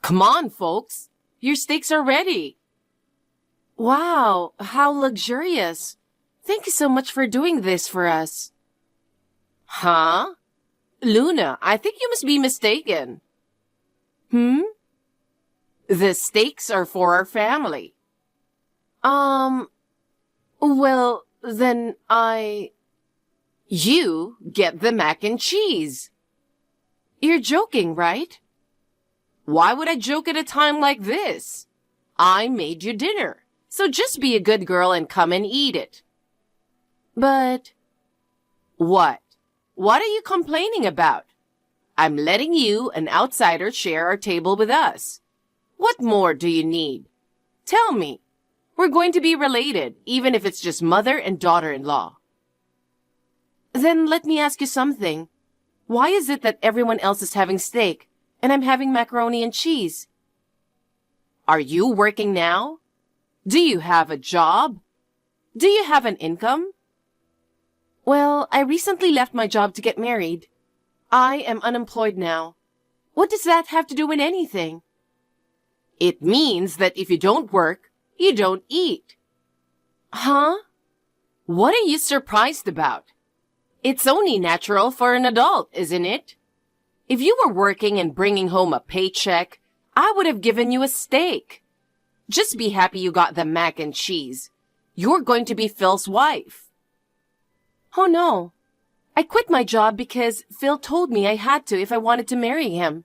Come on, folks. Your steaks are ready. Wow, how luxurious. Thank you so much for doing this for us. Huh? Luna, I think you must be mistaken. The steaks are for our family. Well, then You get the mac and cheese. You're joking, right? Why would I joke at a time like this? I made you dinner, so just be a good girl and come and eat it. But... What? What are you complaining about? I'm letting you, an outsider, share our table with us. What more do you need? Tell me. We're going to be related, even if it's just mother and daughter-in-law. Then let me ask you something. Why is it that everyone else is having steak, and I'm having macaroni and cheese? Are you working now? Do you have a job? Do you have an income? Well, I recently left my job to get married. I am unemployed now. What does that have to do with anything? It means that if you don't work, you don't eat. Huh? What are you surprised about? It's only natural for an adult, isn't it? If you were working and bringing home a paycheck, I would have given you a steak. Just be happy you got the mac and cheese. You're going to be Phil's wife. Oh no. I quit my job because Phil told me I had to if I wanted to marry him.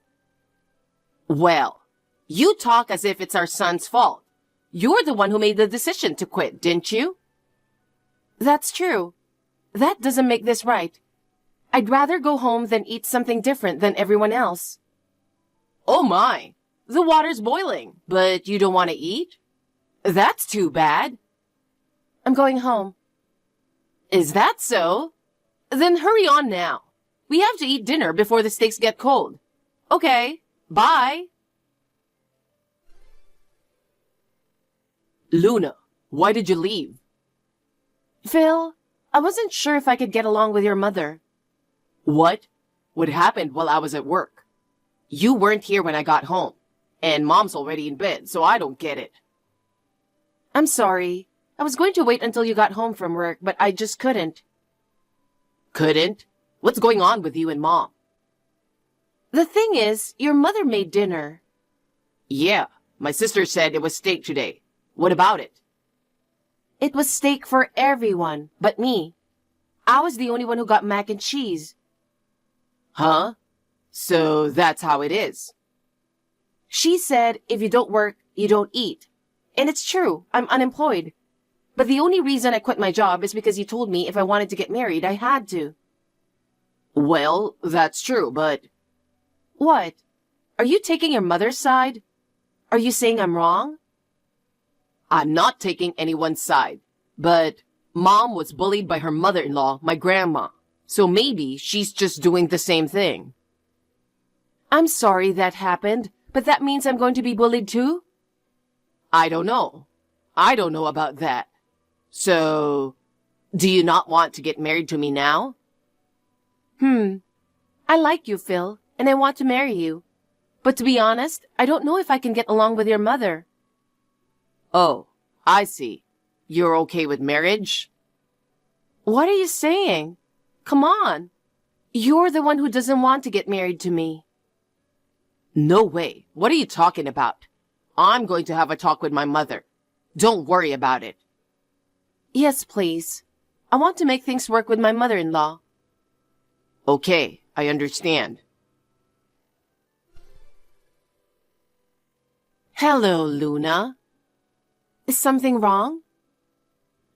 Well, you talk as if it's our son's fault. You're the one who made the decision to quit, didn't you? That's true. That doesn't make this right. I'd rather go home than eat something different than everyone else. Oh my, the water's boiling, but you don't want to eat? That's too bad. I'm going home. Is that so? Then hurry on now. We have to eat dinner before the steaks get cold. Okay, bye. Luna, why did you leave? Phil, I wasn't sure if I could get along with your mother. What? What happened while I was at work? You weren't here when I got home, and Mom's already in bed, so I don't get it. I'm sorry. I was going to wait until you got home from work, but I just couldn't. Couldn't? What's going on with you and Mom? The thing is, your mother made dinner. Yeah, my sister said it was steak today. What about it? It was steak for everyone, but me. I was the only one who got mac and cheese. Huh? So that's how it is. She said if you don't work, you don't eat. And it's true, I'm unemployed. But the only reason I quit my job is because you told me if I wanted to get married, I had to. Well, that's true, but... What? Are you taking your mother's side? Are you saying I'm wrong? I'm not taking anyone's side, but Mom was bullied by her mother-in-law, my grandma, so maybe she's just doing the same thing. I'm sorry that happened, but that means I'm going to be bullied too? I don't know. I don't know about that. So, do you not want to get married to me now? I like you, Phil, and I want to marry you. But to be honest, I don't know if I can get along with your mother. Oh, I see. You're okay with marriage? What are you saying? Come on. You're the one who doesn't want to get married to me. No way. What are you talking about? I'm going to have a talk with my mother. Don't worry about it. Yes, please. I want to make things work with my mother-in-law. Okay, I understand. Hello, Luna. Is something wrong?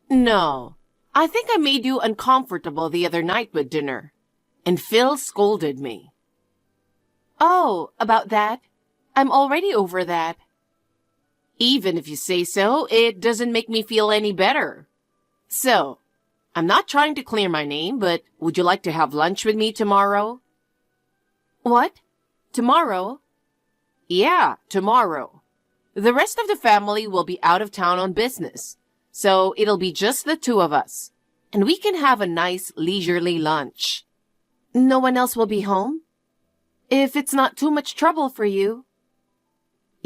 No. I think I made you uncomfortable the other night with dinner, and Phil scolded me. Oh, about that? I'm already over that. Even if you say so, it doesn't make me feel any better. So, I'm not trying to clear my name, but would you like to have lunch with me tomorrow? What? Tomorrow? Yeah, tomorrow. The rest of the family will be out of town on business, so it'll be just the two of us, and we can have a nice leisurely lunch. No one else will be home? If it's not too much trouble for you.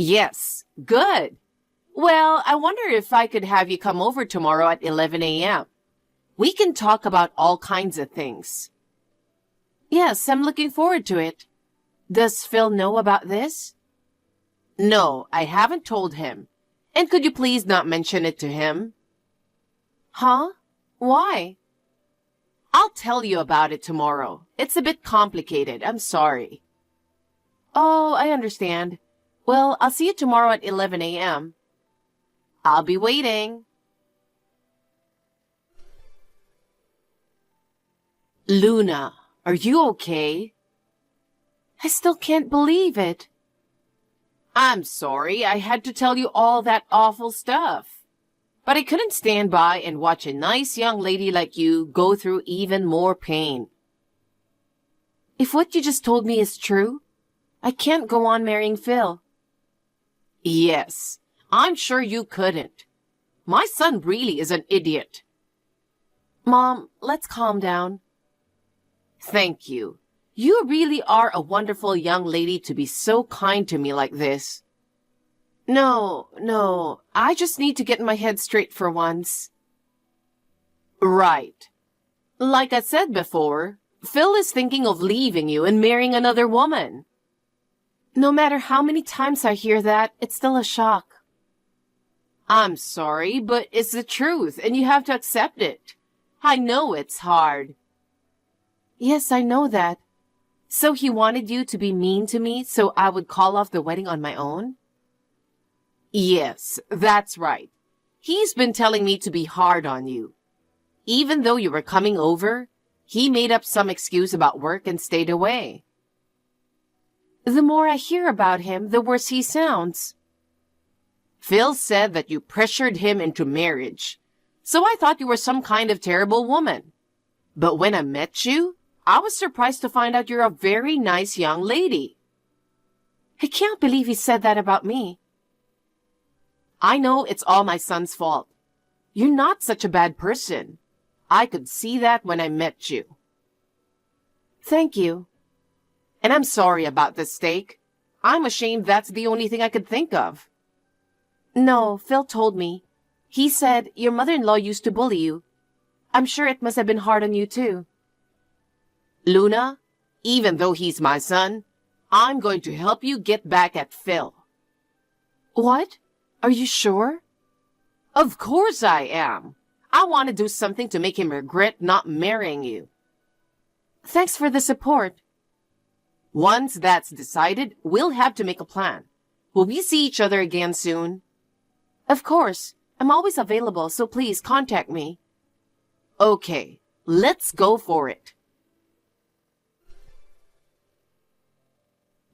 Yes, good. Well, I wonder if I could have you come over tomorrow at 11 a.m. We can talk about all kinds of things. Yes, I'm looking forward to it. Does Phil know about this? No, I haven't told him. And could you please not mention it to him? Huh? Why? I'll tell you about it tomorrow. It's a bit complicated. I'm sorry. Oh, I understand. Well, I'll see you tomorrow at 11 a.m. I'll be waiting. Luna, are you okay? I still can't believe it. I'm sorry I had to tell you all that awful stuff. But I couldn't stand by and watch a nice young lady like you go through even more pain. If what you just told me is true, I can't go on marrying Phil. Yes, I'm sure you couldn't. My son really is an idiot. Mom, let's calm down. Thank you. You really are a wonderful young lady to be so kind to me like this. No, I just need to get my head straight for once. Right. Like I said before, Phil is thinking of leaving you and marrying another woman. No matter how many times I hear that, it's still a shock. I'm sorry, but it's the truth, and you have to accept it. I know it's hard. Yes, I know that. So he wanted you to be mean to me so I would call off the wedding on my own? Yes, that's right. He's been telling me to be hard on you. Even though you were coming over, he made up some excuse about work and stayed away. The more I hear about him, the worse he sounds. Phil said that you pressured him into marriage, so I thought you were some kind of terrible woman. But when I met you, I was surprised to find out you're a very nice young lady. I can't believe he said that about me. I know it's all my son's fault. You're not such a bad person. I could see that when I met you. Thank you. And I'm sorry about the steak. I'm ashamed that's the only thing I could think of. No, Phil told me. He said your mother-in-law used to bully you. I'm sure it must have been hard on you too. Luna, even though he's my son, I'm going to help you get back at Phil. What? Are you sure? Of course I am. I want to do something to make him regret not marrying you. Thanks for the support. Once that's decided, we'll have to make a plan. Will we see each other again soon? Of course. I'm always available, so please contact me. Okay, let's go for it.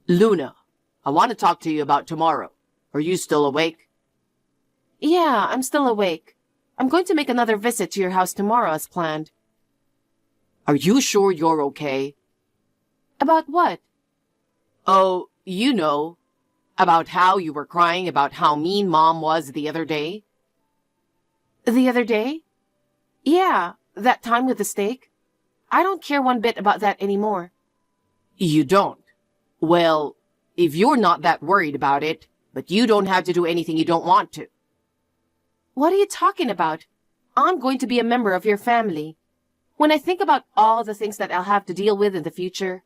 Luna, I want to talk to you about tomorrow. Are you still awake? Yeah, I'm still awake. I'm going to make another visit to your house tomorrow as planned. Are you sure you're okay? About what? Oh, you know, about how you were crying about how mean Mom was the other day. The other day? Yeah, that time with the steak. I don't care one bit about that anymore. You don't? Well, if you're not that worried about it, but you don't have to do anything you don't want to. What are you talking about? I'm going to be a member of your family. When I think about all the things that I'll have to deal with in the future,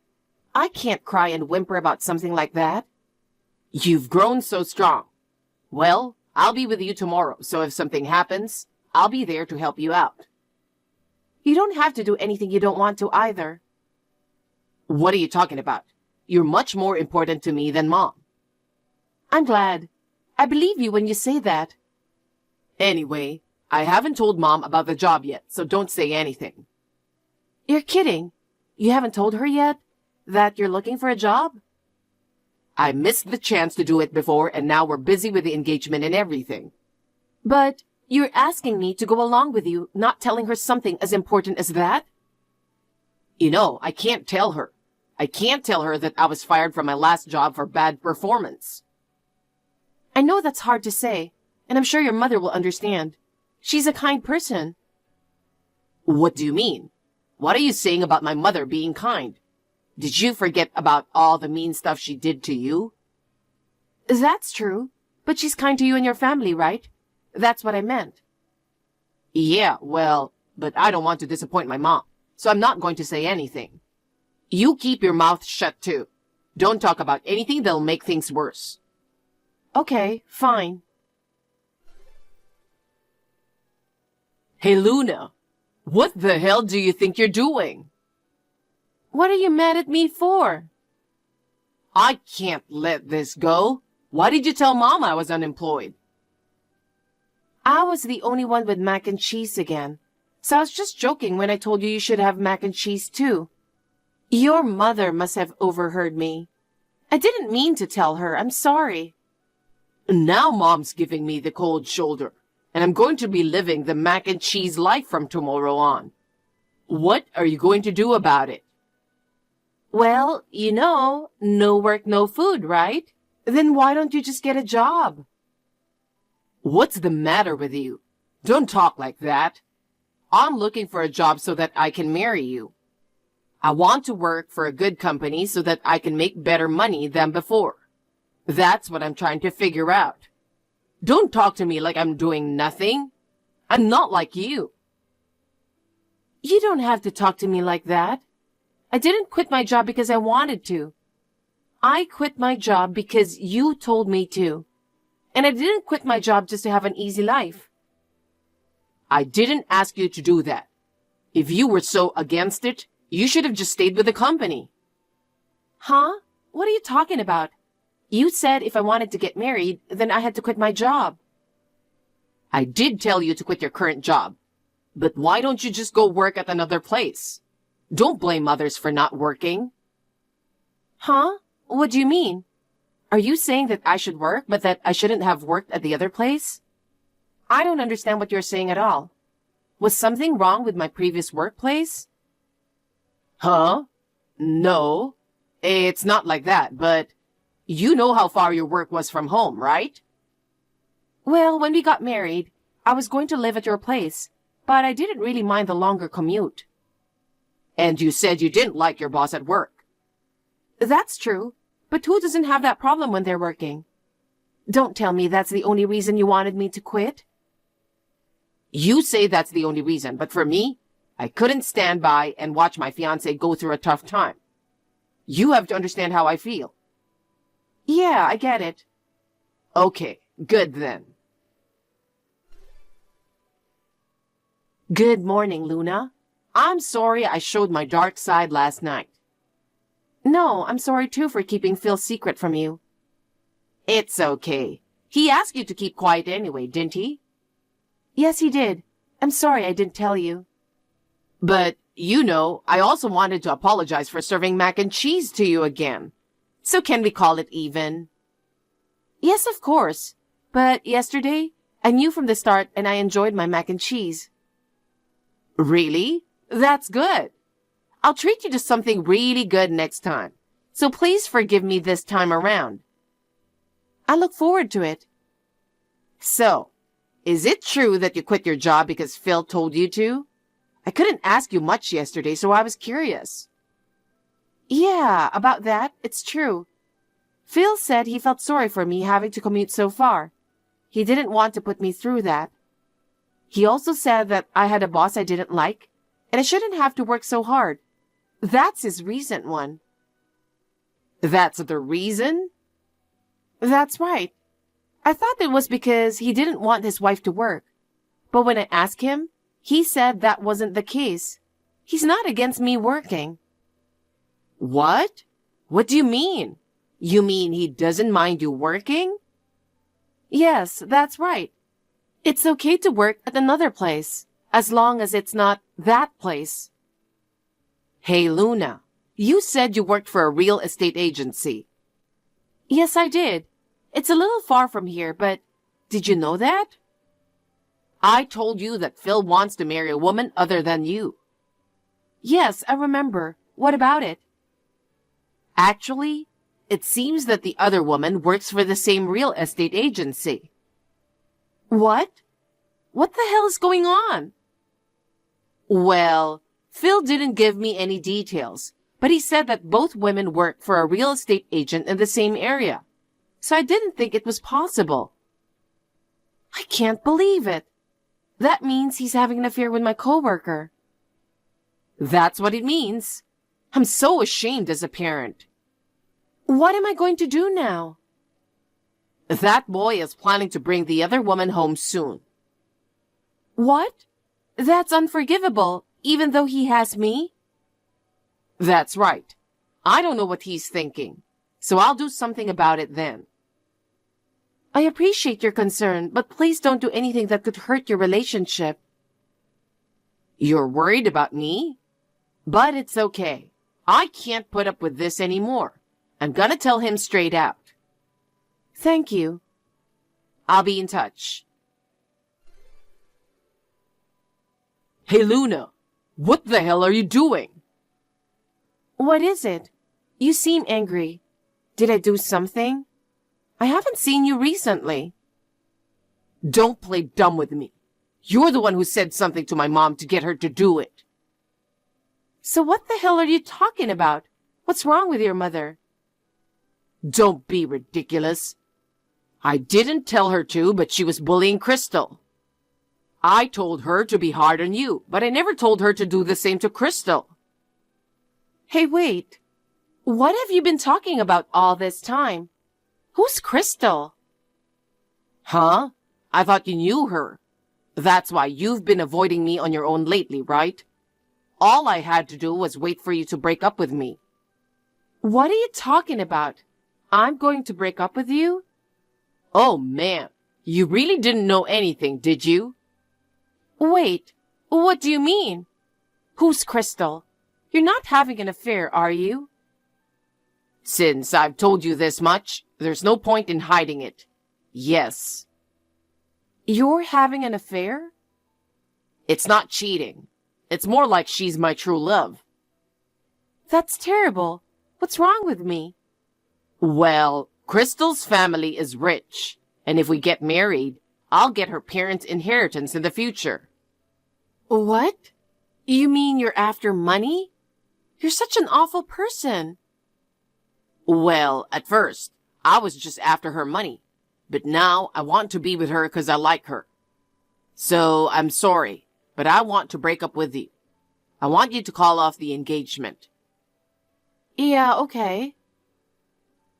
I can't cry and whimper about something like that. You've grown so strong. Well, I'll be with you tomorrow, so if something happens, I'll be there to help you out. You don't have to do anything you don't want to either. What are you talking about? You're much more important to me than Mom. I'm glad. I believe you when you say that. Anyway, I haven't told Mom about the job yet, so don't say anything. You're kidding. You haven't told her yet that you're looking for a job? I missed the chance to do it before, and now we're busy with the engagement and everything. But you're asking me to go along with you, not telling her something as important as that? You know, I can't tell her. I can't tell her that I was fired from my last job for bad performance. I know that's hard to say, and I'm sure your mother will understand. She's a kind person. What do you mean? What are you saying about my mother being kind? Did you forget about all the mean stuff she did to you? That's true, but she's kind to you and your family, right? That's what I meant. Yeah, well, but I don't want to disappoint my mom, so I'm not going to say anything. You keep your mouth shut too. Don't talk about anything that'll make things worse. Okay, fine. Hey, Luna, what the hell do you think you're doing? What are you mad at me for? I can't let this go. Why did you tell Mom I was unemployed? I was the only one with mac and cheese again, so I was just joking when I told you should have mac and cheese too. Your mother must have overheard me. I didn't mean to tell her. I'm sorry. Now Mom's giving me the cold shoulder, and I'm going to be living the mac and cheese life from tomorrow on. What are you going to do about it? Well, no work, no food, right? Then why don't you just get a job? What's the matter with you? Don't talk like that. I'm looking for a job so that I can marry you. I want to work for a good company so that I can make better money than before. That's what I'm trying to figure out. Don't talk to me like I'm doing nothing. I'm not like you. You don't have to talk to me like that. I didn't quit my job because I wanted to. I quit my job because you told me to. And I didn't quit my job just to have an easy life. I didn't ask you to do that. If you were so against it, you should have just stayed with the company. Huh? What are you talking about? You said if I wanted to get married, then I had to quit my job. I did tell you to quit your current job. But why don't you just go work at another place? Don't blame others for not working. Huh? What do you mean? Are you saying that I should work, but that I shouldn't have worked at the other place? I don't understand what you're saying at all. Was something wrong with my previous workplace? Huh? No, it's not like that, but you know how far your work was from home, right? Well, when we got married, I was going to live at your place, but I didn't really mind the longer commute. And you said you didn't like your boss at work. That's true, but who doesn't have that problem when they're working? Don't tell me that's the only reason you wanted me to quit. You say that's the only reason, but for me, I couldn't stand by and watch my fiancé go through a tough time. You have to understand how I feel. Yeah, I get it. Okay, good then. Good morning, Luna. I'm sorry I showed my dark side last night. No, I'm sorry too for keeping Phil's secret from you. It's okay. He asked you to keep quiet anyway, didn't he? Yes, he did. I'm sorry I didn't tell you. But, I also wanted to apologize for serving mac and cheese to you again. So can we call it even? Yes, of course. But yesterday, I knew from the start and I enjoyed my mac and cheese. Really? That's good. I'll treat you to something really good next time. So please forgive me this time around. I look forward to it. So, is it true that you quit your job because Phil told you to? I couldn't ask you much yesterday, so I was curious. Yeah, about that, it's true. Phil said he felt sorry for me having to commute so far. He didn't want to put me through that. He also said that I had a boss I didn't like, and I shouldn't have to work so hard. That's his recent one. That's the reason? That's right. I thought it was because he didn't want his wife to work. But when I asked him, he said that wasn't the case. He's not against me working. What? What do you mean? You mean he doesn't mind you working? Yes, that's right. It's okay to work at another place, as long as it's not that place. Hey, Luna, you said you worked for a real estate agency. Yes, I did. It's a little far from here, but did you know that? I told you that Phil wants to marry a woman other than you. Yes, I remember. What about it? Actually, it seems that the other woman works for the same real estate agency. What? What the hell is going on? Well, Phil didn't give me any details, but he said that both women work for a real estate agent in the same area. so I didn't think it was possible. I can't believe it. That means he's having an affair with my coworker. That's what it means. I'm so ashamed as a parent. What am I going to do now? That boy is planning to bring the other woman home soon. What? That's unforgivable, even though he has me? That's right. I don't know what he's thinking, so I'll do something about it then. I appreciate your concern, but please don't do anything that could hurt your relationship. You're worried about me? But it's okay. I can't put up with this anymore. I'm gonna tell him straight out. Thank you. I'll be in touch. Hey, Luna, what the hell are you doing? What is it? You seem angry. Did I do something? I haven't seen you recently. Don't play dumb with me. You're the one who said something to my mom to get her to do it. So what the hell are you talking about? What's wrong with your mother? Don't be ridiculous. I didn't tell her to, but she was bullying Crystal. I told her to be hard on you, but I never told her to do the same to Crystal. Hey, wait. What have you been talking about all this time? Who's Crystal? Huh? I thought you knew her. That's why you've been avoiding me on your own lately, right? All I had to do was wait for you to break up with me. What are you talking about? I'm going to break up with you? Oh, man. You really didn't know anything, did you? Wait, what do you mean? Who's Crystal? You're not having an affair, are you? Since I've told you this much, there's no point in hiding it. Yes. You're having an affair? It's not cheating. It's more like she's my true love. That's terrible. What's wrong with me? Well, Crystal's family is rich, and if we get married, I'll get her parents' inheritance in the future. What? You mean you're after money? You're such an awful person. Well, at first, I was just after her money, but now I want to be with her because I like her. So I'm sorry, but I want to break up with you. I want you to call off the engagement. Yeah, okay.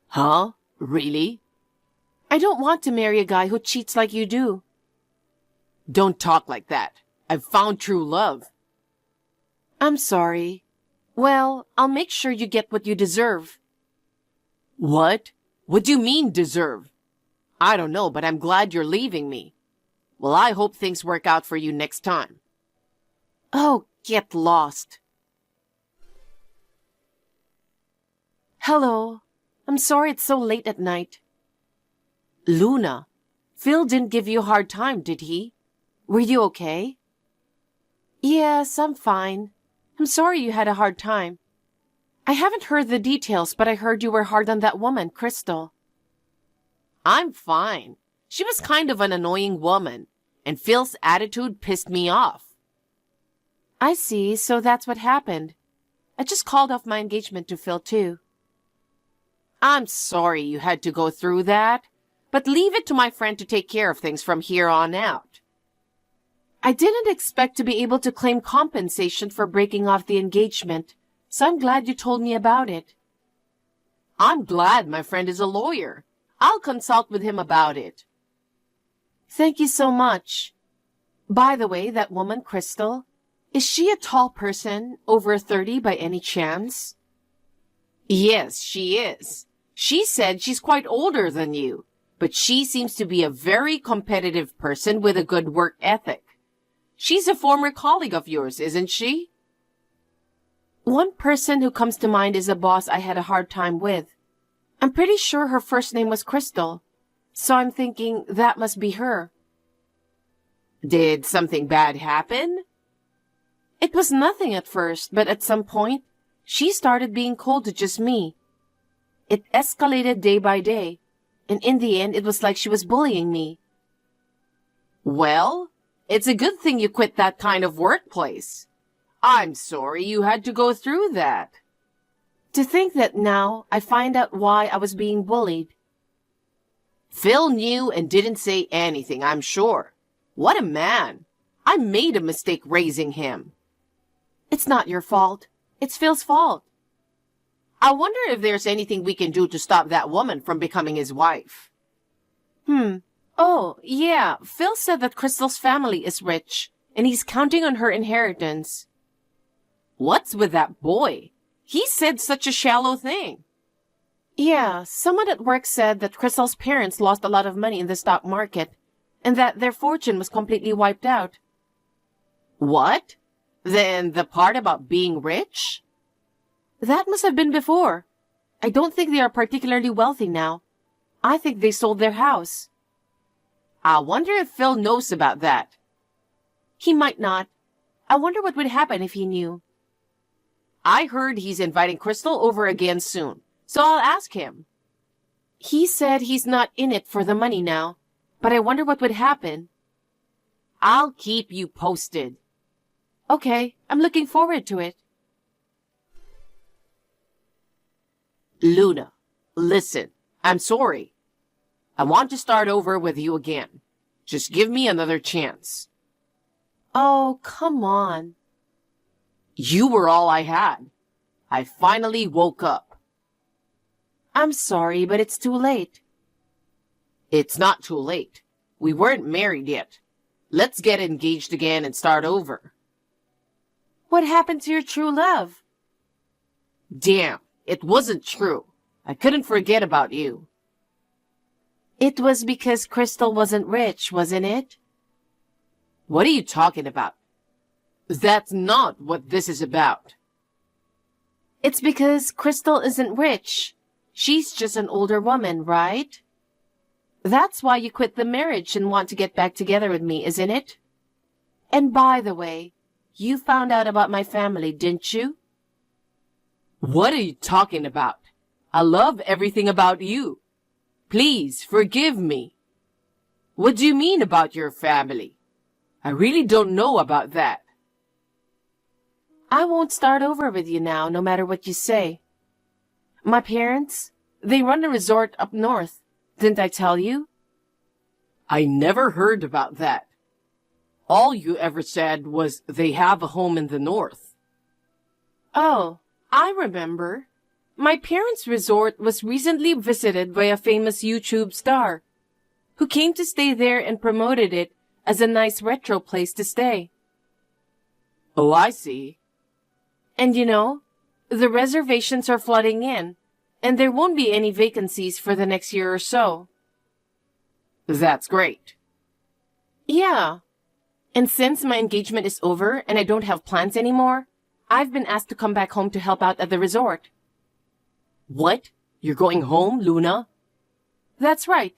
Huh? Really? I don't want to marry a guy who cheats like you do. Don't talk like that. I've found true love. I'm sorry. Well, I'll make sure you get what you deserve. What? What do you mean, deserve? I don't know, but I'm glad you're leaving me. Well, I hope things work out for you next time. Oh, get lost. Hello. I'm sorry it's so late at night. Luna, Phil didn't give you a hard time, did he? Were you okay? Yes, I'm fine. I'm sorry you had a hard time. I haven't heard the details, but I heard you were hard on that woman, Crystal. I'm fine. She was kind of an annoying woman, and Phil's attitude pissed me off. I see, so that's what happened. I just called off my engagement to Phil, too. I'm sorry you had to go through that, but leave it to my friend to take care of things from here on out. I didn't expect to be able to claim compensation for breaking off the engagement, so I'm glad you told me about it. I'm glad my friend is a lawyer. I'll consult with him about it. Thank you so much. By the way, that woman, Crystal, is she a tall person, over 30 by any chance? Yes, she is. She said she's quite older than you, but she seems to be a very competitive person with a good work ethic. She's a former colleague of yours, isn't she? One person who comes to mind is a boss I had a hard time with. I'm pretty sure her first name was Crystal, so I'm thinking that must be her. Did something bad happen? It was nothing at first, but at some point, she started being cold to just me. It escalated day by day, and in the end, it was like she was bullying me. Well, it's a good thing you quit that kind of workplace. I'm sorry you had to go through that. To think that now I find out why I was being bullied. Phil knew and didn't say anything, I'm sure. What a man. I made a mistake raising him. It's not your fault. It's Phil's fault. I wonder if there's anything we can do to stop that woman from becoming his wife. Oh, yeah. Phil said that Crystal's family is rich, and he's counting on her inheritance. What's with that boy? He said such a shallow thing. Yeah, someone at work said that Crystal's parents lost a lot of money in the stock market, and that their fortune was completely wiped out. What? Then the part about being rich? That must have been before. I don't think they are particularly wealthy now. I think they sold their house. I wonder if Phil knows about that. He might not. I wonder what would happen if he knew. I heard he's inviting Crystal over again soon, so I'll ask him. He said he's not in it for the money now, but I wonder what would happen. I'll keep you posted. Okay, I'm looking forward to it. Luna, listen, I'm sorry. I want to start over with you again. Just give me another chance. Oh, come on. You were all I had. I finally woke up. I'm sorry, but it's too late. It's not too late. We weren't married yet. Let's get engaged again and start over. What happened to your true love? Damn, it wasn't true. I couldn't forget about you. It was because Crystal wasn't rich, wasn't it? What are you talking about? That's not what this is about. It's because Crystal isn't rich. She's just an older woman, right? That's why you quit the marriage and want to get back together with me, isn't it? And by the way, you found out about my family, didn't you? What are you talking about? I love everything about you. Please forgive me. What do you mean about your family? I really don't know about that. I won't start over with you now, no matter what you say. My parents, they run a resort up north. Didn't I tell you? I never heard about that. All you ever said was they have a home in the north. Oh, I remember. My parents' resort was recently visited by a famous YouTube star who came to stay there and promoted it as a nice retro place to stay. Oh, I see. And you know, the reservations are flooding in, and there won't be any vacancies for the next year or so. That's great. Yeah. And since my engagement is over and I don't have plans anymore, I've been asked to come back home to help out at the resort. What? You're going home, Luna? That's right.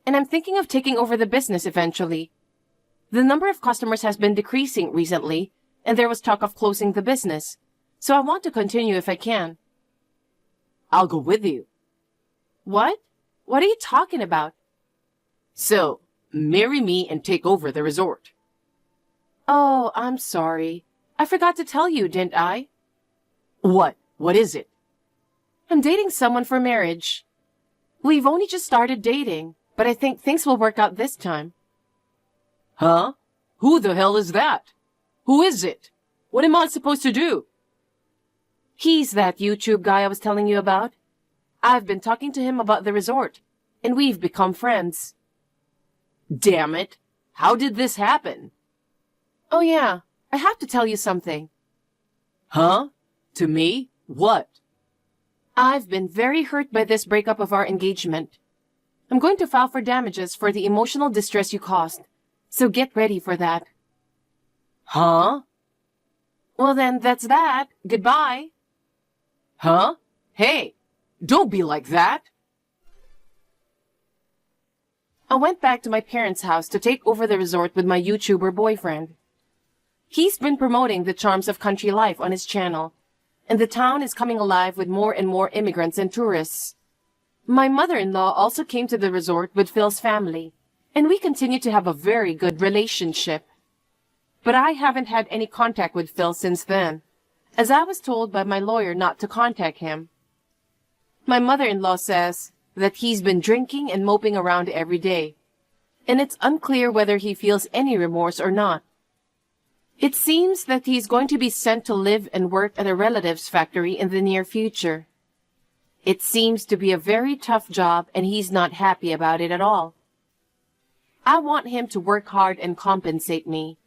And I'm thinking of taking over the business eventually. The number of customers has been decreasing recently, and there was talk of closing the business. So I want to continue if I can. I'll go with you. What? What are you talking about? So, marry me and take over the resort. Oh, I'm sorry. I forgot to tell you, didn't I? What? What is it? I'm dating someone for marriage. We've only just started dating, but I think things will work out this time. Huh? Who the hell is that? Who is it? What am I supposed to do? He's that YouTube guy I was telling you about. I've been talking to him about the resort, and we've become friends. Damn it. How did this happen? Oh yeah, I have to tell you something. Huh? To me? What? I've been very hurt by this breakup of our engagement. I'm going to file for damages for the emotional distress you caused, so get ready for that. Huh? Well then, that's that. Goodbye. Huh? Hey, don't be like that. I went back to my parents' house to take over the resort with my YouTuber boyfriend. He's been promoting the charms of country life on his channel, and the town is coming alive with more and more immigrants and tourists. My mother-in-law also came to the resort with Phil's family, and we continue to have a very good relationship. But I haven't had any contact with Phil since then, as I was told by my lawyer not to contact him. My mother-in-law says, that he's been drinking and moping around every day, and it's unclear whether he feels any remorse or not. It seems that he's going to be sent to live and work at a relative's factory in the near future. It seems to be a very tough job, and he's not happy about it at all. I want him to work hard and compensate me.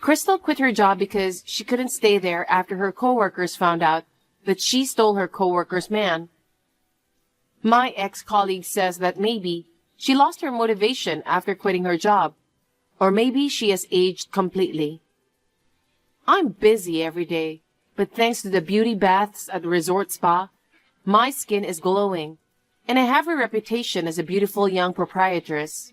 Crystal quit her job because she couldn't stay there after her coworkers found out that she stole her coworker's man. My ex-colleague says that maybe she lost her motivation after quitting her job, or maybe she has aged completely. I'm busy every day, but thanks to the beauty baths at the resort spa, my skin is glowing, and I have a reputation as a beautiful young proprietress.